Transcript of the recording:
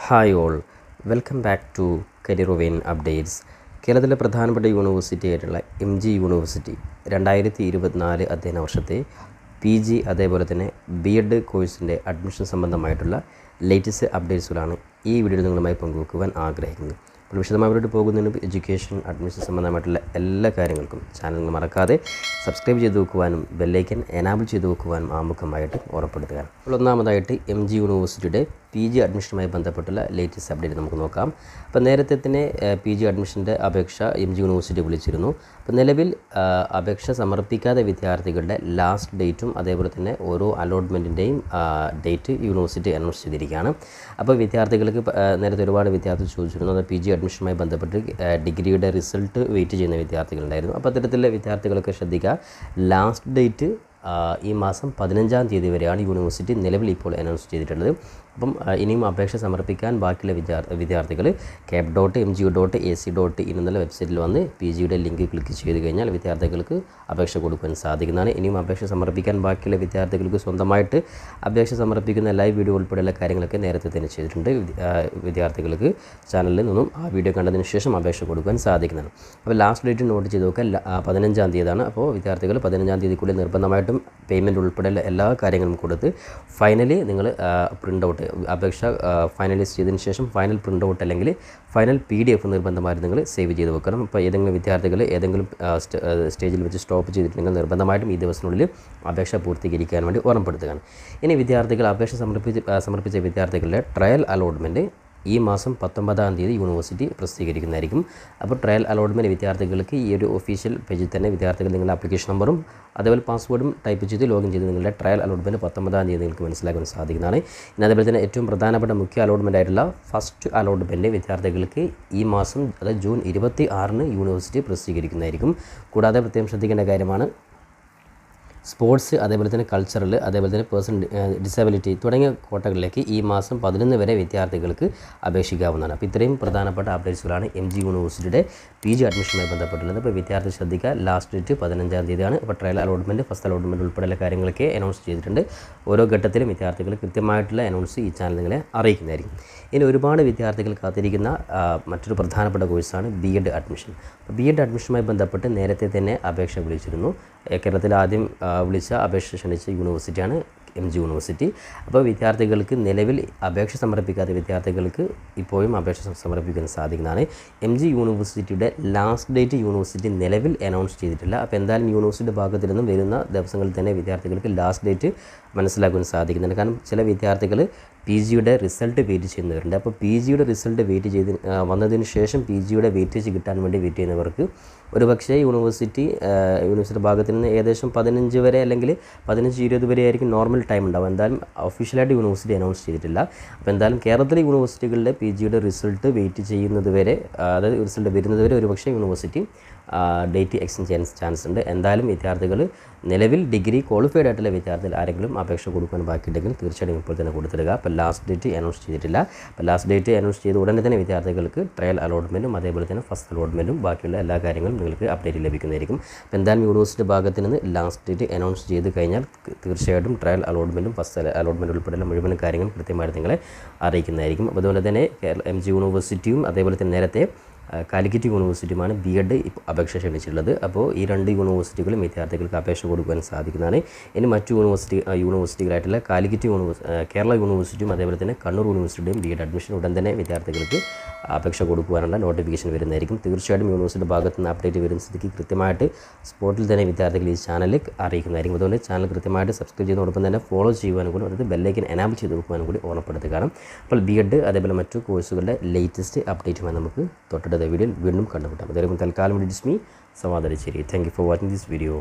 Hi all, welcome back to career updates. കേരളത്തിലെ പ്രധാനപ്പെട്ട university ആയിട്ടുള്ള MG യൂണിവേഴ്സിറ്റി 2024 അധ്യയന വർഷത്തെ PG അതേപോലെ തന്നെ BEd കോഴ്സിൻ്റെ അഡ്മിഷൻ സംബന്ധമായിട്ടുള്ള ലേറ്റസ്റ്റ് അപ്ഡേറ്റ്സുകളാണ് ഈ വീഡിയോയിൽ നിങ്ങളുമായി പങ്കുവെക്കുവാൻ ആഗ്രഹിക്കുന്നത്. അപ്പോൾ വിശദമായിട്ട് പോകുന്നതിന് എഡ്യൂക്കേഷൻ അഡ്മിഷൻ സംബന്ധമായിട്ടുള്ള എല്ലാ കാര്യങ്ങൾക്കും ചാനൽ മറക്കാതെ സബ്സ്ക്രൈബ് ചെയ്ത് വെക്കുവാനും ബെല്ലൈക്കൻ എനാബിൾ ചെയ്ത് വെക്കുവാനും ആമുഖമായിട്ട് ഉറപ്പെടുത്തുക. അപ്പോൾ ഒന്നാമതായിട്ട് MG യൂണിവേഴ്സിറ്റിയുടെ PG അഡ്മിഷനുമായി ബന്ധപ്പെട്ടുള്ള ലേറ്റസ്റ്റ് അപ്ഡേറ്റ് നമുക്ക് നോക്കാം. അപ്പോൾ നേരത്തെ തന്നെ PG അഡ്മിഷൻ്റെ അപേക്ഷ MG യൂണിവേഴ്സിറ്റി വിളിച്ചിരുന്നു. അപ്പോൾ നിലവിൽ അപേക്ഷ സമർപ്പിക്കാത്ത വിദ്യാർത്ഥികളുടെ ലാസ്റ്റ് ഡേറ്റും അതേപോലെ തന്നെ ഓരോ അലോട്ട്മെൻറ്റിൻ്റെയും ഡേറ്റ് യൂണിവേഴ്സിറ്റി അനൗൺസ് ചെയ്തിരിക്കുകയാണ്. അപ്പോൾ വിദ്യാർത്ഥികൾക്ക് നേരത്തെ ഒരുപാട് വിദ്യാർത്ഥികൾ ചോദിച്ചിരുന്നു, അത് PG അഡ്മിഷനുമായി ബന്ധപ്പെട്ട് ഡിഗ്രിയുടെ റിസൾട്ട് വെയിറ്റ് ചെയ്യുന്ന വിദ്യാർത്ഥികളുണ്ടായിരുന്നു. അപ്പോൾ അത്തരത്തിലുള്ള വിദ്യാർത്ഥികളൊക്കെ ശ്രദ്ധിക്കുക, ലാസ്റ്റ് ഡേറ്റ് ഈ മാസം 15-ാം തീയതി വരെയാണ് യൂണിവേഴ്സിറ്റി നിലവിൽ ഇപ്പോൾ അനൗൺസ് ചെയ്തിട്ടുള്ളത്. അപ്പം ഇനിയും അപേക്ഷ സമർപ്പിക്കാൻ ബാക്കിയുള്ള വിദ്യാർത്ഥികൾ cap.mgu.ac.in എന്നുള്ള വെബ്സൈറ്റിൽ വന്ന് PGയുടെ ലിങ്ക് ക്ലിക്ക് ചെയ്ത് കഴിഞ്ഞാൽ വിദ്യാർത്ഥികൾക്ക് അപേക്ഷ കൊടുക്കാൻ സാധിക്കുന്നതാണ്. ഇനിയും അപേക്ഷ സമർപ്പിക്കാൻ ബാക്കിയുള്ള വിദ്യാർത്ഥികൾക്ക് സ്വന്തമായിട്ട് അപേക്ഷ സമർപ്പിക്കുന്ന ലൈവ് വീഡിയോ ഉൾപ്പെടെയുള്ള കാര്യങ്ങളൊക്കെ നേരത്തെ തന്നെ ചെയ്തിട്ടുണ്ട്. വിദ്യാർത്ഥികൾക്ക് ചാനലിൽ നിന്നും ആ വീഡിയോ കണ്ടതിന് ശേഷം അപേക്ഷ കൊടുക്കാൻ സാധിക്കുന്നതാണ്. അപ്പോൾ ലാസ്റ്റ് ഡേറ്റ് നോട്ട് ചെയ്ത് നോക്കുക, 15-ാം തീയതിയാണ്. അപ്പോൾ വിദ്യാർത്ഥികൾ 15-ാം തീയതിക്കുള്ളിൽ നിർബന്ധമായിട്ടും പേയ്മെൻറ്റ് ഉൾപ്പെടെയുള്ള എല്ലാ കാര്യങ്ങളും കൊടുത്ത് ഫൈനലി നിങ്ങൾ പ്രിൻ്റ് ഔട്ട് അപേക്ഷ ഫൈനലൈസ് ചെയ്തതിന് ശേഷം ഫൈനൽ പ്രിൻ്റ് ഔട്ട് അല്ലെങ്കിൽ ഫൈനൽ PDF നിർബന്ധമായിട്ട് നിങ്ങൾ സേവ് ചെയ്ത് വെക്കണം. അപ്പോൾ ഏതെങ്കിലും വിദ്യാർത്ഥികൾ ഏതെങ്കിലും സ്റ്റേജിൽ വെച്ച് സ്റ്റോപ്പ് ചെയ്തിട്ടുണ്ടെങ്കിൽ നിർബന്ധമായിട്ടും ഈ ദിവസത്തിനുള്ളിൽ അപേക്ഷ പൂർത്തീകരിക്കാൻ വേണ്ടി ഓർമ്മപ്പെടുത്തുകയാണ്. ഇനി വിദ്യാർത്ഥികൾ അപേക്ഷ സമർപ്പിച്ച വിദ്യാർത്ഥികളുടെ ട്രയൽ അലോട്ട്മെൻറ്റ് ഈ മാസം 19-ാം തീയതി യൂണിവേഴ്സിറ്റി പ്രസിദ്ധീകരിക്കുന്നതായിരിക്കും. അപ്പോൾ ട്രയൽ അലോട്ട്മെൻറ്റ് വിദ്യാർത്ഥികൾക്ക് ഈ ഒരു ഒഫീഷ്യൽ പേജിൽ തന്നെ വിദ്യാർത്ഥികൾ നിങ്ങളുടെ ആപ്ലിക്കേഷൻ നമ്പറും അതേപോലെ പാസ്വേഡും ടൈപ്പ് ചെയ്ത് ലോഗിൻ ചെയ്ത് നിങ്ങളുടെ ട്രയൽ അലോട്ട്മെൻറ്റ് 19-ാം തീയതി നിങ്ങൾക്ക് മനസ്സിലാക്കാൻ സാധിക്കുന്നതാണ്. ഇനി അതേപോലെ തന്നെ ഏറ്റവും പ്രധാനപ്പെട്ട മുഖ്യ അലോട്ട്മെൻ്റ് ആയിട്ടുള്ള ഫസ്റ്റ് അലോട്ട്മെൻറ്റ് വിദ്യാർത്ഥികൾക്ക് ഈ മാസം അതായത് ജൂൺ 26-ന് യൂണിവേഴ്സിറ്റി പ്രസിദ്ധീകരിക്കുന്നതായിരിക്കും. കൂടാതെ പ്രത്യേകം ശ്രദ്ധിക്കേണ്ട കാര്യമാണ്, സ്പോർട്സ് അതേപോലെ തന്നെ കൾച്ചറൽ അതേപോലെ തന്നെ പേഴ്സൺ ഡിസബിലിറ്റി തുടങ്ങിയ കോട്ടകളിലേക്ക് ഈ മാസം 11 വരെ വിദ്യാർത്ഥികൾക്ക് അപേക്ഷിക്കാവുന്നതാണ്. അപ്പോൾ ഇത്രയും പ്രധാനപ്പെട്ട അപ്ഡേറ്റ്സുകളാണ് MG യൂണിവേഴ്സിറ്റിയുടെ PG അഡ്മിഷനുമായി ബന്ധപ്പെട്ടുള്ളത്. അപ്പോൾ വിദ്യാർത്ഥി ശ്രദ്ധിക്കുക, ലാസ്റ്റ് ഡേറ്റ് 15-ാം തീയതിയാണ്. അപ്പോൾ ട്രയൽ അലോട്ട്മെൻറ്റ് ഫസ്റ്റ് അലോട്ട്മെൻറ്റ് ഉൾപ്പെടെയുള്ള കാര്യങ്ങളൊക്കെ അനൗൺസ് ചെയ്തിട്ടുണ്ട്. ഓരോ ഘട്ടത്തിലും വിദ്യാർത്ഥികൾ കൃത്യമായിട്ടുള്ള അനൗൺസ് ഈ ചാനൽ നിങ്ങളെ അറിയിക്കുന്നതായിരിക്കും. ഇനി ഒരുപാട് വിദ്യാർത്ഥികൾ കാത്തിരിക്കുന്ന മറ്റൊരു പ്രധാനപ്പെട്ട കോഴ്സാണ് BEd അഡ്മിഷൻ. അപ്പോൾ BEd അഡ്മിഷനുമായി ബന്ധപ്പെട്ട് നേരത്തെ തന്നെ അപേക്ഷ വിളിച്ചിരുന്നു. കേരളത്തിൽ ആദ്യം വിളിച്ച അപേക്ഷ ക്ഷണിച്ച യൂണിവേഴ്സിറ്റിയാണ് MG യൂണിവേഴ്സിറ്റി. അപ്പോൾ വിദ്യാർത്ഥികൾക്ക് നിലവിൽ അപേക്ഷ സമർപ്പിക്കാത്ത വിദ്യാർത്ഥികൾക്ക് ഇപ്പോഴും അപേക്ഷ സമർപ്പിക്കാൻ സാധിക്കുന്നതാണ്. MG യൂണിവേഴ്സിറ്റിയുടെ ലാസ്റ്റ് ഡേറ്റ് യൂണിവേഴ്സിറ്റി നിലവിൽ അനൗൺസ് ചെയ്തിട്ടില്ല. അപ്പോൾ എന്തായാലും യൂണിവേഴ്സിറ്റിയുടെ ഭാഗത്തു നിന്നും വരുന്ന ദിവസങ്ങളിൽ തന്നെ വിദ്യാർത്ഥികൾക്ക് ലാസ്റ്റ് ഡേറ്റ് മനസ്സിലാക്കാൻ സാധിക്കുന്നുണ്ട്. കാരണം ചില വിദ്യാർത്ഥികൾ PGയുടെ റിസൾട്ട് വെയിറ്റ് ചെയ്യുന്നവരുണ്ട്. അപ്പോൾ PGയുടെ റിസൾട്ട് വെയിറ്റ് ചെയ്ത് വന്നതിന് ശേഷം PGയുടെ വെയിറ്റേജ് കിട്ടാൻ വേണ്ടി വെയിറ്റ് ചെയ്യുന്നവർക്ക് ഒരുപക്ഷേ യൂണിവേഴ്സിറ്റി ഭാഗത്ത് നിന്ന് ഏകദേശം 15 വരെ അല്ലെങ്കിൽ 15-20 വരെ ആയിരിക്കും നോർമൽ ടൈം ഉണ്ടാവും. എന്തായാലും ഒഫീഷ്യലായിട്ട് യൂണിവേഴ്സിറ്റി അനൗൺസ് ചെയ്തിട്ടില്ല. അപ്പോൾ എന്തായാലും കേരളത്തിലെ യൂണിവേഴ്സിറ്റികളുടെ PGയുടെ റിസൾട്ട് വെയിറ്റ് ചെയ്യുന്നത് വരെ, അതായത് റിസൾട്ട് വരുന്നത് വരെ ഒരുപക്ഷേ യൂണിവേഴ്സിറ്റി ഡേറ്റ് എക്സ്റ്റെൻഡ് ചെയ്യാൻ ചാൻസ് ഉണ്ട്. എന്തായാലും വിദ്യാർത്ഥികൾ നിലവിൽ ഡിഗ്രി ക്വാളിഫൈഡ് ആയിട്ടുള്ള വിദ്യാർത്ഥികൾ ആരെങ്കിലും അപേക്ഷ കൊടുക്കാൻ ബാക്കിയുണ്ടെങ്കിൽ തീർച്ചയായിട്ടും ഇപ്പോൾ തന്നെ കൊടുത്തിടുക. അപ്പോൾ ലാസ്റ്റ് ഡേറ്റ് അനൗൺസ് ചെയ്തിട്ടില്ല. അപ്പോൾ ലാസ്റ്റ് ഡേറ്റ് അനൗൺസ് ചെയ്ത് ഉടനെ തന്നെ വിദ്യാർത്ഥികൾക്ക് ട്രയൽ അലോട്ട്മെൻറ്റും അതേപോലെ തന്നെ ഫസ്റ്റ് അലോട്ട്മെൻറ്റും ബാക്കിയുള്ള എല്ലാ കാര്യങ്ങളും നിങ്ങൾക്ക് അപ്ഡേറ്റ് ലഭിക്കുന്നതായിരിക്കും. അപ്പോൾ എന്തായാലും യൂണിവേഴ്സിറ്റി ഭാഗത്ത് നിന്ന് ലാസ്റ്റ് ഡേറ്റ് അനൗൺസ് ചെയ്ത് കഴിഞ്ഞാൽ തീർച്ചയായിട്ടും ട്രയൽ അലോട്ട്മെൻറ്റും ഫസ്റ്റ് അലോട്ട്മെൻറ്റ് ഉൾപ്പെടെയുള്ള മുഴുവൻ കാര്യങ്ങളും കൃത്യമായിട്ട് നിങ്ങളെ അറിയിക്കുന്നതായിരിക്കും. അതുപോലെ തന്നെ MG യൂണിവേഴ്സിറ്റിയും അതേപോലെ തന്നെ നേരത്തെ കാലിക്കറ്റ് യൂണിവേഴ്സിറ്റിയുമാണ് BEd അപേക്ഷ ക്ഷണിച്ചിട്ടുള്ളത്. അപ്പോൾ ഈ രണ്ട് യൂണിവേഴ്സിറ്റികളും വിദ്യാർത്ഥികൾക്ക് അപേക്ഷ കൊടുക്കാൻ സാധിക്കുന്നതാണ്. ഇനി മറ്റു യൂണിവേഴ്സിറ്റികളായിട്ടുള്ള കേരള യൂണിവേഴ്സിറ്റിയും അതേപോലെ തന്നെ കണ്ണൂർ യൂണിവേഴ്സിറ്റിയും BEd അഡ്മിഷൻ ഉടൻ തന്നെ വിദ്യാർത്ഥികൾക്ക് അപേക്ഷ കൊടുക്കുവാനുള്ള നോട്ടിഫിക്കേഷൻ വരുന്നതായിരിക്കും. തീർച്ചയായിട്ടും യൂണിവേഴ്സിറ്റിയുടെ ഭാഗത്ത് നിന്ന് അപ്ഡേറ്റ് വരുന്ന സ്ഥിതിക്ക് കൃത്യമായിട്ട് സ്പോട്ടിൽ തന്നെ വിദ്യാർത്ഥികൾ ഈ ചാനലിൽ അറിയിക്കുന്നതായിരിക്കും. അതുകൊണ്ട് ചാനൽ കൃത്യമായിട്ട് സബ്സ്ക്രൈബ് ചെയ്യുന്നതോടൊപ്പം തന്നെ ഫോളോ ചെയ്യുവാനും കൂടി, അതായത് ബെല്ലൈക്കൻ എനാബിൾ ചെയ്ത് വെക്കുവാനും കൂടി ഓർമ്മപ്പെടുത്തുകയാണ്. അപ്പോൾ BEd അതേപോലെ മറ്റു കോഴ്സുകളുടെ ലേറ്റസ്റ്റ് അപ്ഡേറ്റുമായി നമുക്ക് തൊട്ടടുത്ത വീഡിയോയിൽ വീണ്ടും കണ്ടുമുട്ടാം. അതേപോലെ തൽക്കാലം ഡിസ്മി സമാധാനിച്ചേരി. Thank you for watching this video.